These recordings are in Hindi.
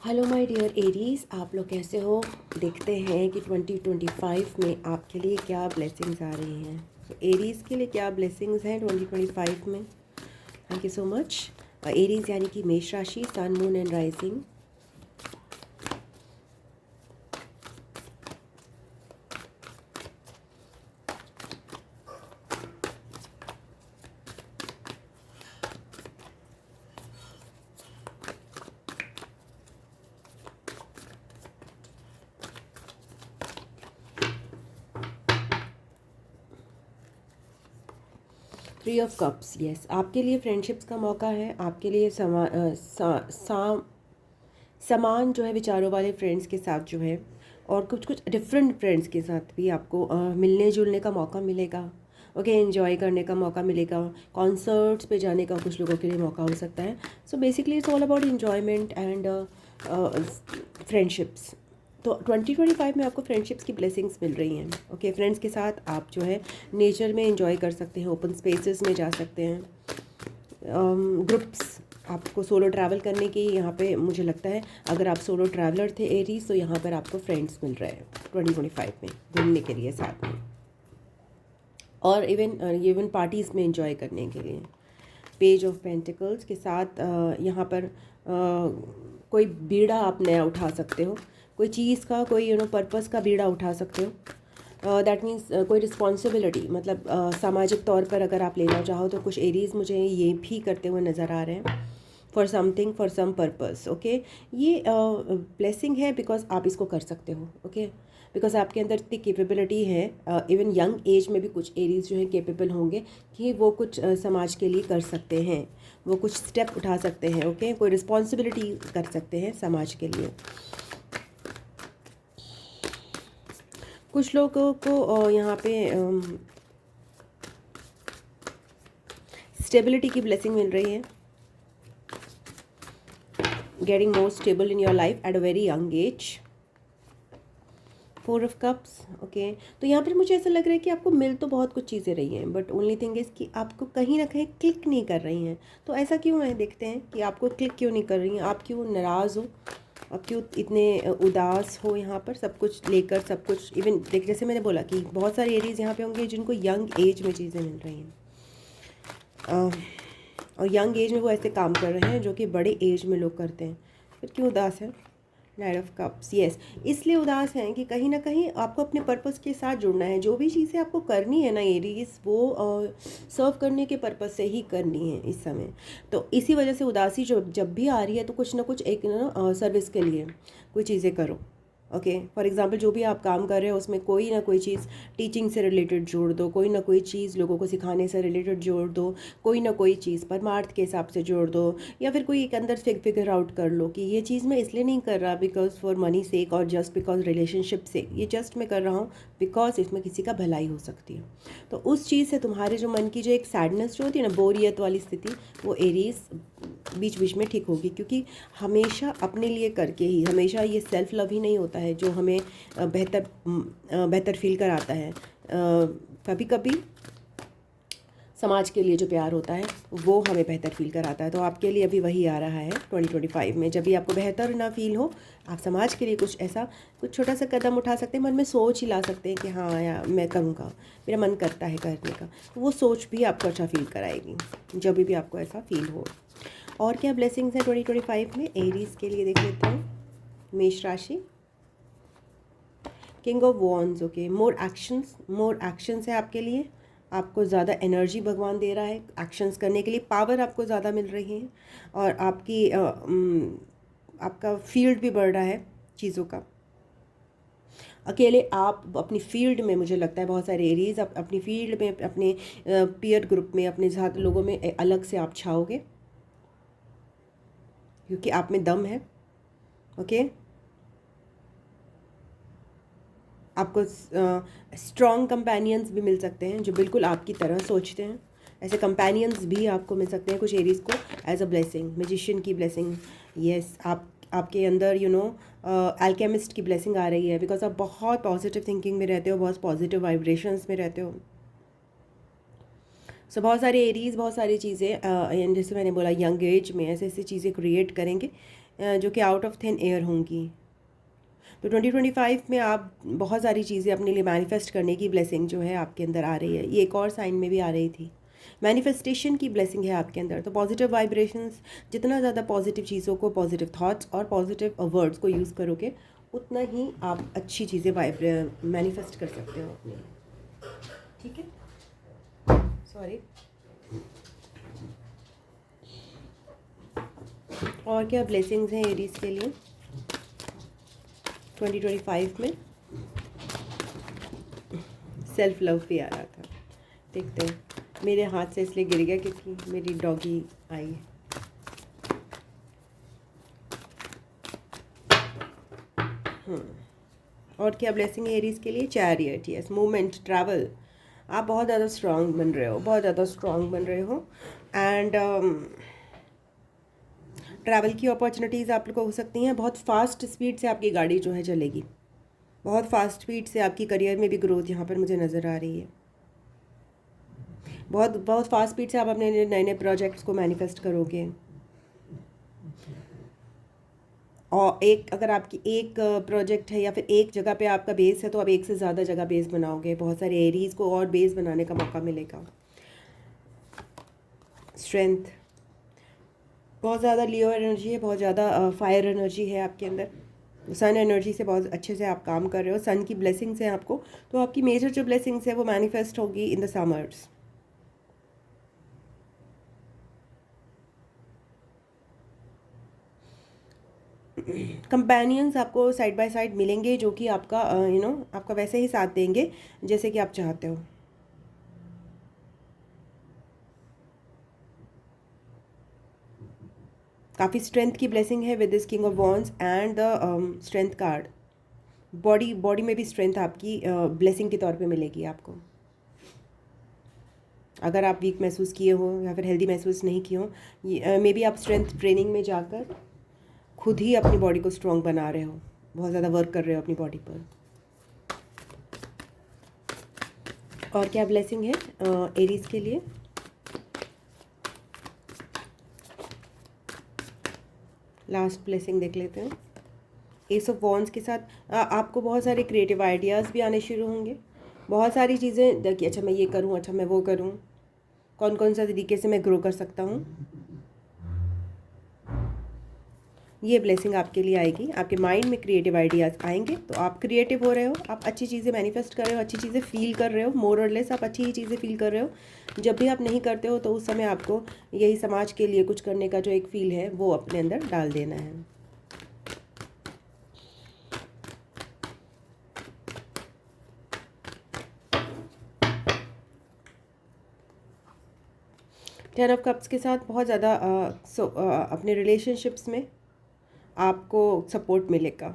हेलो माय डियर एरीज, आप लोग कैसे हो। देखते हैं कि 2025 में आपके लिए क्या ब्लेसिंग्स आ रही हैं। तो एरीज के लिए क्या ब्लेसिंग्स हैं 2025 में। Thank you so much. Aries यानी कि मेष राशि, sun, moon and rising. 3 of cups, yes, आपके लिए फ्रेंडशिप्स का मौका है। आपके लिए समान जो है विचारों वाले फ्रेंड्स के साथ जो है, और कुछ कुछ डिफरेंट फ्रेंड्स के साथ भी आपको मिलने जुलने का मौका मिलेगा। ओके, एंजॉय करने का मौका मिलेगा। कॉन्सर्ट्स पे जाने का कुछ लोगों के लिए मौका हो सकता है। So basically it's all about enjoyment and friendships. तो 2025 में आपको फ्रेंडशिप्स की ब्लेसिंग्स मिल रही हैं। ओके, फ्रेंड्स के साथ आप जो है नेचर में एंजॉय कर सकते हैं, ओपन स्पेसेस में जा सकते हैं। ग्रुप्स, आपको सोलो ट्रैवल करने की यहाँ पे मुझे लगता है, अगर आप सोलो ट्रैवलर थे एरीज, तो यहाँ पर आपको फ्रेंड्स मिल रहे हैं 2025 में घूमने के लिए साथ में, और इवन पार्टीज़ में एंजॉय करने के लिए। पेज ऑफ पेंटिकल्स के साथ यहाँ पर कोई बीड़ा आप नया उठा सकते हो, कोई चीज़ का, कोई पर्पस का बीड़ा उठा सकते हो। दैट मीन्स कोई रिस्पॉन्सिबिलिटी, मतलब सामाजिक तौर पर अगर आप लेना चाहो तो कुछ एरीज मुझे ये भी करते हुए नज़र आ रहे हैं। For something, for some purpose. Okay, ये ब्लेसिंग है बिकॉज आप इसको कर सकते हो। ओके, बिकॉज आपके अंदर इतनी कैपेबिलिटी है। इवन यंग एज में भी कुछ एरीज जो है कैपेबल होंगे कि वो कुछ समाज के लिए कर सकते हैं, वो कुछ स्टेप उठा सकते हैं। ओके, कोई रिस्पॉन्सिबिलिटी कर सकते हैं समाज के लिए। कुछ लोगों को यहाँ पे स्टेबिलिटी की ब्लेसिंग मिल रही है। Getting more stable in your life at a very young age. 4 of cups. Okay, तो यहाँ पर मुझे ऐसा लग रहा है कि आपको मिल तो बहुत कुछ चीज़ें रही हैं, बट ओनली थिंग इज़ कि आपको कहीं ना कहीं क्लिक नहीं कर रही हैं। तो ऐसा क्यों है, देखते हैं कि आपको क्लिक क्यों नहीं कर रही हैं। आप क्यों नाराज़ हो, आप क्यों इतने उदास हो यहाँ पर सब कुछ लेकर, सब कुछ। इवन देख, जैसे मैंने बोला कि बहुत सारे एरीज यहाँ पे होंगे जिनको यंग एज में चीज़ें मिल रही हैं, और यंग एज में वो ऐसे काम कर रहे हैं जो कि बड़े एज में लोग करते हैं। फिर क्यों उदास है। 9 ऑफ कप्स, यस, इसलिए उदास हैं कि कहीं ना कहीं आपको अपने पर्पस के साथ जुड़ना है। जो भी चीज़ें आपको करनी है ना एरीज, वो सर्व करने के पर्पस से ही करनी है इस समय। तो इसी वजह से उदासी जो जब भी आ रही है, तो कुछ ना कुछ एक सर्विस के लिए कोई चीज़ें करो। ओके, फॉर एग्जांपल जो भी आप काम कर रहे हो उसमें कोई ना कोई चीज़ टीचिंग से रिलेटेड जोड़ दो, कोई ना कोई चीज़ लोगों को सिखाने से रिलेटेड जोड़ दो, कोई ना कोई चीज़ परमार्थ के हिसाब से जोड़ दो, या फिर कोई एक अंदर से फिगर आउट कर लो कि ये चीज़ मैं इसलिए नहीं कर रहा बिकॉज फॉर मनी सेक और जस्ट बिकॉज रिलेशनशिप से, ये जस्ट मैं कर रहा हूँ बिकॉज इसमें किसी का भलाई हो सकती है। तो उस चीज़ से तुम्हारे जो मन की जो एक सैडनेस जो होती है ना, बोरियत वाली स्थिति, वो एरीज बीच बीच में ठीक होगी। क्योंकि हमेशा अपने लिए करके ही, हमेशा ये सेल्फ लव ही नहीं होता है जो हमें बेहतर फील कराता है। कभी कभी समाज के लिए जो प्यार होता है वो हमें बेहतर फील कराता है। तो आपके लिए अभी वही आ रहा है 2025 में। जब भी आपको बेहतर ना फील हो, आप समाज के लिए कुछ ऐसा, कुछ छोटा सा कदम उठा सकते हैं। मन में सोच ही ला सकते हैं कि हाँ यार मैं करूँगा, मेरा मन करता है करने का। तो वो सोच भी आपको अच्छा फील कराएगी जब भी आपको ऐसा फील हो। और क्या ब्लेसिंग्स हैं 2025 में एरीज के लिए, देख लेते हैं। मेष राशि, king of wands. Okay, more actions है आपके लिए। आपको ज़्यादा एनर्जी भगवान दे रहा है एक्शंस करने के लिए, पावर आपको ज़्यादा मिल रही है, और आपका फील्ड भी बढ़ रहा है चीज़ों का। अकेले आप अपनी फील्ड में, मुझे लगता है बहुत सारे एरीज अपनी फील्ड में, अपने पीयर ग्रुप में, अपने साथ लोगों में अलग से आप छाओगे क्योंकि आप में दम है। ओके, आपको स्ट्रॉन्ग कंपेनियंस भी मिल सकते हैं जो बिल्कुल आपकी तरह सोचते हैं। ऐसे कंपेनियंस भी आपको मिल सकते हैं कुछ एरीज को एज अ ब्लेसिंग। मैजिशियन की ब्लेसिंग, यस, आपके अंदर अल्केमिस्ट की ब्लेसिंग आ रही है बिकॉज आप बहुत पॉजिटिव थिंकिंग में रहते हो, बहुत पॉजिटिव वाइब्रेशंस में रहते हो। सो बहुत सारे एरीज, बहुत सारी चीज़ें, जैसे मैंने बोला यंग एज में ऐसे ऐसी चीज़ें क्रिएट करेंगे जो कि आउट ऑफ थिन एयर होंगी। तो 2025 में आप बहुत सारी चीज़ें अपने लिए मैनिफेस्ट करने की ब्लेसिंग जो है आपके अंदर आ रही है। ये एक और साइन में भी आ रही थी, मैनिफेस्टेशन की ब्लेसिंग है आपके अंदर। तो पॉजिटिव वाइब्रेशंस, जितना ज़्यादा पॉजिटिव चीज़ों को, पॉजिटिव थॉट्स और पॉजिटिव वर्ड्स को यूज़ करोगे, उतना ही आप अच्छी चीज़ें मैनिफेस्ट कर सकते हो अपने लिए। ठीक है, सॉरी। और क्या ब्लेसिंग्स हैं एरीज के लिए 2025 में? सेल्फ लव भी आ रहा था, देखते हैं। मेरे हाथ से इसलिए गिर गया क्योंकि मेरी डॉगी आई है। और क्या ब्लेसिंग है एरीज के लिए? Chariot, yes, movement, travel. आप बहुत ज़्यादा स्ट्रांग बन रहे हो, बहुत ज़्यादा स्ट्रांग बन रहे हो। एंड ट्रैवल की अपॉर्चुनिटीज़ आप लोग को हो सकती हैं। बहुत फास्ट स्पीड से आपकी गाड़ी जो है चलेगी, बहुत फास्ट स्पीड से आपकी करियर में भी ग्रोथ यहाँ पर मुझे नज़र आ रही है। बहुत बहुत फास्ट स्पीड से आप अपने नए नए प्रोजेक्ट्स को मैनिफेस्ट करोगे। और एक, अगर आपकी एक प्रोजेक्ट है या फिर एक जगह पे आपका बेस है, तो आप एक से ज़्यादा जगह बेस बनाओगे। बहुत सारे एरीज को और बेस बनाने का मौका मिलेगा। स्ट्रेंथ, बहुत ज़्यादा लियो एनर्जी है, बहुत ज़्यादा फायर एनर्जी है आपके अंदर। सन एनर्जी से बहुत अच्छे से आप काम कर रहे हो। सन की ब्लेसिंग्स हैं आपको, तो आपकी मेजर जो ब्लेसिंग्स है वो मैनिफेस्ट होगी इन द समर्स। कंपेनियंस आपको साइड बाय साइड मिलेंगे, जो कि आपका आपका वैसे ही साथ देंगे जैसे कि आप चाहते हो। काफ़ी स्ट्रेंथ की ब्लेसिंग है with this king of wands and the strength card. Body में भी स्ट्रेंथ आपकी ब्लेसिंग के तौर पे मिलेगी आपको। अगर आप वीक महसूस किए हो या फिर हेल्दी महसूस नहीं किए हो, मे बी आप स्ट्रेंथ ट्रेनिंग में जाकर खुद ही अपनी बॉडी को स्ट्रॉन्ग बना रहे हो, बहुत ज़्यादा वर्क कर रहे हो अपनी बॉडी पर। और क्या ब्लेसिंग है एरीज के लिए? लास्ट ब्लेसिंग देख लेते हैं। एस ऑफ वॉन्ड्स के साथ आपको बहुत सारे क्रिएटिव आइडियाज़ भी आने शुरू होंगे। बहुत सारी चीज़ें देखिए, अच्छा मैं ये करूँ, अच्छा मैं वो करूँ, कौन कौन सा तरीके से मैं ग्रो कर सकता हूँ, ये ब्लेसिंग आपके लिए आएगी। आपके माइंड में क्रिएटिव आइडियाज़ आएंगे, तो आप क्रिएटिव हो रहे हो, आप अच्छी चीज़ें मैनिफेस्ट कर रहे हो, अच्छी चीज़ें फील कर रहे हो। मोर और लेस आप अच्छी ही चीज़ें फील कर रहे हो। जब भी आप नहीं करते हो, तो उस समय आपको यही समाज के लिए कुछ करने का जो एक फील है वो अपने अंदर डाल देना है। टेन ऑफ कप्स के साथ बहुत ज़्यादा अपने रिलेशनशिप्स में आपको सपोर्ट मिलेगा,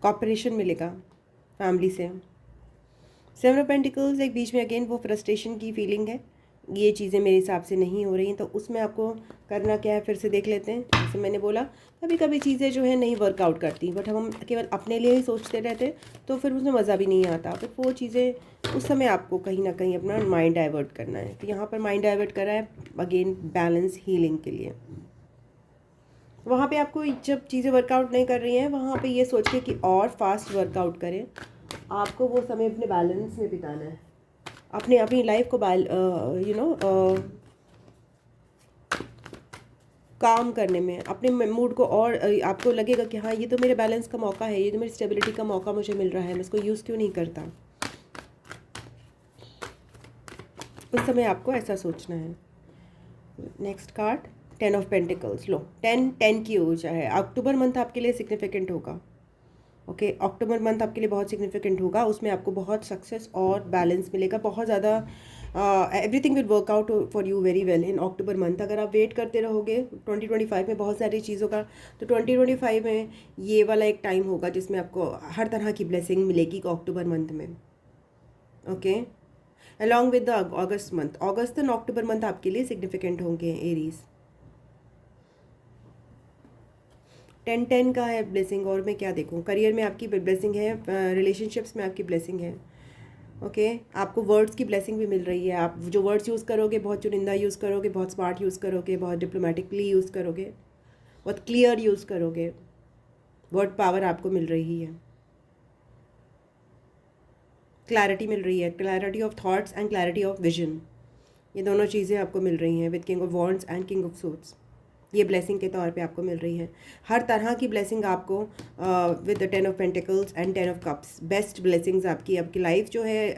कॉपरेशन मिलेगा फैमिली से। सेवन ऑफ पेंटिकल्स, एक बीच में अगेन वो फ्रस्ट्रेशन की फीलिंग है, ये चीज़ें मेरे हिसाब से नहीं हो रही, तो उसमें आपको करना क्या है फिर से देख लेते हैं। जैसे मैंने बोला, कभी कभी चीज़ें जो है नहीं वर्कआउट करती, बट हम केवल अपने लिए ही सोचते रहते, तो फिर उसमें मज़ा भी नहीं आता। फिर वो चीज़ें उस समय आपको कहीं ना कहीं अपना माइंड डाइवर्ट करना है। तो यहाँ पर माइंड डाइवर्ट करा है अगेन बैलेंस हीलिंग के लिए। वहाँ पे आपको जब चीज़ें वर्कआउट नहीं कर रही हैं, वहाँ पे ये सोच के कि और फास्ट वर्कआउट करें, आपको वो समय अपने बैलेंस में बिताना है, अपने अपनी लाइफ को काम करने में, अपने मूड को, और आपको लगेगा कि हाँ ये तो मेरे बैलेंस का मौका है, ये तो मेरी स्टेबिलिटी का मौका मुझे मिल रहा है, मैं इसको यूज़ क्यों नहीं करता। उस समय आपको ऐसा सोचना है। Next card, 10 of pentacles. लो, 10 की ऊर्जा है। अक्टूबर मंथ आपके लिए सिग्निफिकेंट होगा। ओके, अक्टूबर मंथ आपके लिए बहुत सिग्निफिकेंट होगा। उसमें आपको बहुत सक्सेस और बैलेंस मिलेगा, बहुत ज़्यादा everything will work out for you very well in October month. अगर आप वेट करते रहोगे 2025 में बहुत सारी चीज़ों का, तो 2025 में ये वाला एक टाइम होगा जिसमें आपको हर तरह की ब्लेसिंग मिलेगी अक्टूबर मंथ में। Okay, along with the August month, August and October month आपके लिए सिग्निफिकेंट होंगे एरीज। 10 का है ब्लेसिंग, और मैं क्या देखूँ? करियर में आपकी ब्लेसिंग है, रिलेशनशिप्स में आपकी ब्लेसिंग है। ओके, आपको वर्ड्स की ब्लेसिंग भी मिल रही है। आप जो वर्ड्स यूज़ करोगे, बहुत चुनिंदा यूज़ करोगे, बहुत स्मार्ट यूज़ करोगे, बहुत डिप्लोमेटिकली यूज़ करोगे, बहुत क्लियर यूज़ करोगे, वर्ड पावर आपको मिल रही है, क्लैरिटी मिल रही है, clarity of thoughts and clarity of vision, ये दोनों चीज़ें आपको मिल रही हैं with king of wands and king of swords. ये ब्लेसिंग के तौर पे आपको मिल रही है, हर तरह की ब्लेसिंग आपको with the 10 of pentacles and 10 of cups, best blessings आपकी लाइफ जो है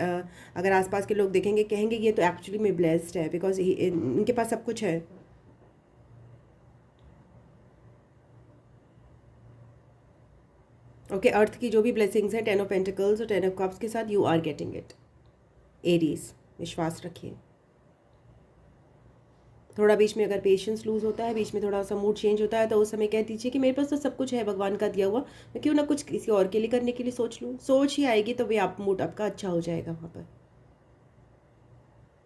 अगर आसपास के लोग देखेंगे कहेंगे ये तो एक्चुअली में ब्लेस्ड है, बिकॉज इनके पास सब कुछ है। ओके, अर्थ की जो भी ब्लेसिंग्स हैं 10 ऑफ पेंटिकल्स और 10 ऑफ कप्स के साथ, you are getting it. Aries, विश्वास रखिए। थोड़ा बीच में अगर पेशेंस लूज़ होता है, बीच में थोड़ा सा मूड चेंज होता है, तो उस समय कह दीजिए कि मेरे पास तो सब कुछ है भगवान का दिया हुआ, मैं क्यों ना कुछ किसी और के लिए करने के लिए सोच लूँ। सोच ही आएगी तो भी आप मूड आपका अच्छा हो जाएगा वहाँ पर।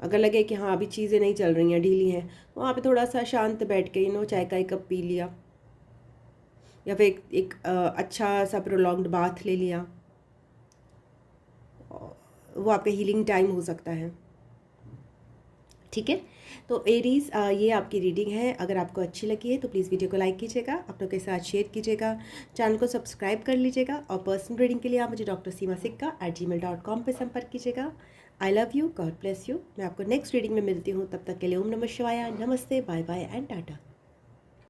अगर लगे कि हाँ अभी चीज़ें नहीं चल रही हैं, ढीली हैं, तो वहाँ पे थोड़ा सा शांत बैठ के चाय का एक कप पी लिया, या फिर एक अच्छा सा प्रोलॉन्ग्ड बाथ ले लिया, वो आपका हीलिंग टाइम हो सकता है। ठीक है, तो एरीज ये आपकी रीडिंग है। अगर आपको अच्छी लगी है तो प्लीज़ वीडियो को लाइक कीजिएगा, अपनों के साथ शेयर कीजिएगा, चैनल को सब्सक्राइब कर लीजिएगा, और पर्सनल रीडिंग के लिए आप मुझे drsimasiक्का@gmail.com पर संपर्क कीजिएगा। I love you, God bless you. मैं आपको नेक्स्ट रीडिंग में मिलती हूँ, तब तक के लिए ओम नमः शिवाय, नमस्ते, बाय बाय एंड टाटा।